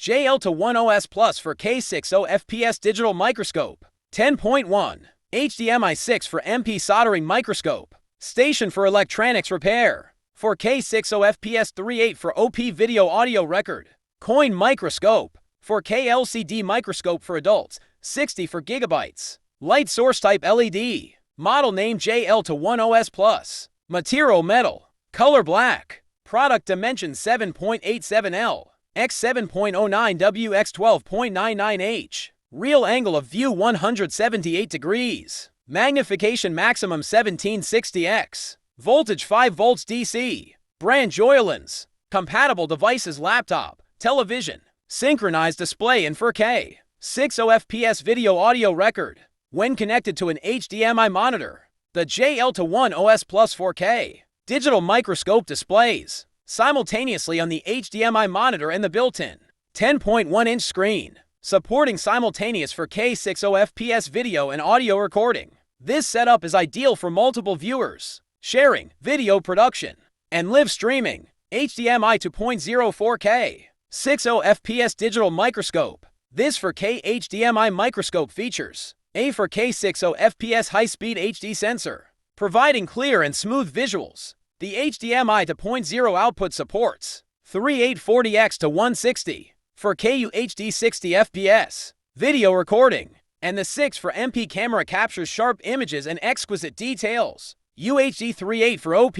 JL210S Plus 4K 60 FPS Digital Microscope. 10.1. HDMI 6 for MP Soldering Microscope. Station for Electronics Repair. 4K 60 FPS 3.8 for OP Video Audio Record. Coin Microscope. 4K LCD Microscope for adults. 60 for gigabytes. Light source type LED. Model name JL210S Plus. Material metal. Color black. Product dimension 7.87L. x 7.09W x 12.99H. Real angle of view 178 degrees. Magnification maximum 1760x. Voltage 5 volts DC. Brand JL210S. Compatible devices laptop, television, synchronized display in 4K. 60 FPS video audio record. When connected to an HDMI monitor. The JL210S Plus 4K. Digital microscope displays simultaneously on the HDMI monitor and the built-in 10.1-inch screen, supporting simultaneous 4K 60 FPS video and audio recording. This setup is ideal for multiple viewers, sharing, video production, and live streaming. HDMI 2.0 4K 60 FPS digital microscope. This 4K HDMI microscope features a 4K 60 FPS high-speed HD sensor, providing clear and smooth visuals. The HDMI 2.0 output supports 3840x to 160 4K UHD 60 FPS video recording, and the 6 for MP camera captures sharp images and exquisite details. UHD 3.8 for OP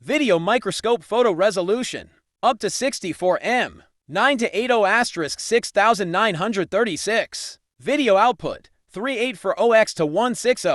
video microscope photo resolution up to 64M 9-80*6936 video output 3.8 for OX to 160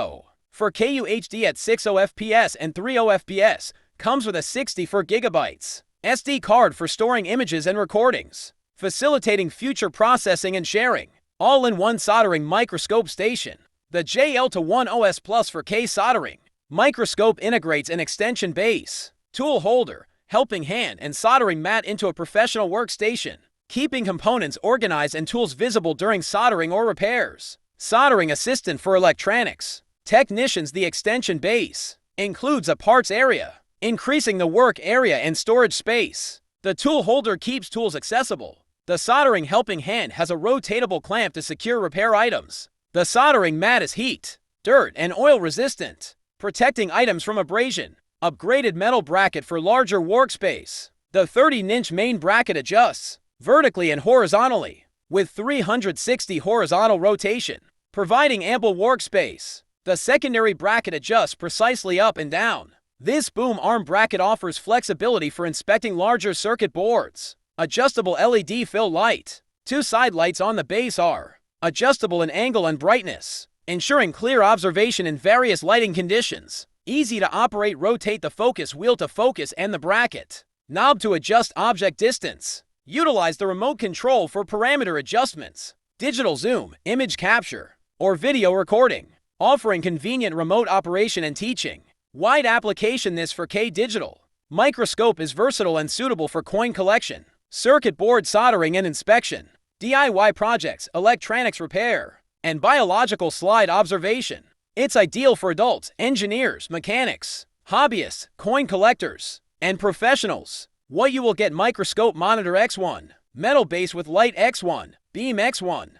for KUHD at 60 FPS and 30 FPS. Comes with a 64 GB SD card for storing images and recordings, facilitating future processing and sharing. All-in-one soldering microscope station. The JL210S Plus 4K soldering microscope integrates an extension base, tool holder, helping hand, and soldering mat into a professional workstation, keeping components organized and tools visible during soldering or repairs. Soldering assistant for electronics technicians. The extension base includes a parts area, increasing the work area and storage space. The tool holder keeps tools accessible. The soldering helping hand has a rotatable clamp to secure repair items. The soldering mat is heat, dirt, and oil resistant, protecting items from abrasion. Upgraded metal bracket for larger workspace. The 30-inch main bracket adjusts vertically and horizontally with 360 horizontal rotation, providing ample workspace. The secondary bracket adjusts precisely up and down. This boom arm bracket offers flexibility for inspecting larger circuit boards. Adjustable LED fill light. 2 side lights on the base are adjustable in angle and brightness, ensuring clear observation in various lighting conditions. Easy to operate. Rotate the focus wheel to focus and the bracket knob to adjust object distance. Utilize the remote control for parameter adjustments. Digital zoom, image capture, or video recording, offering convenient remote operation and teaching. Wide application. This 4K digital microscope is versatile and suitable for coin collection, circuit board soldering and inspection, DIY projects, electronics repair, and biological slide observation. It's ideal for adults, engineers, mechanics, hobbyists, coin collectors, and professionals. What you will get: microscope monitor X1, metal base with light X1, beam X1,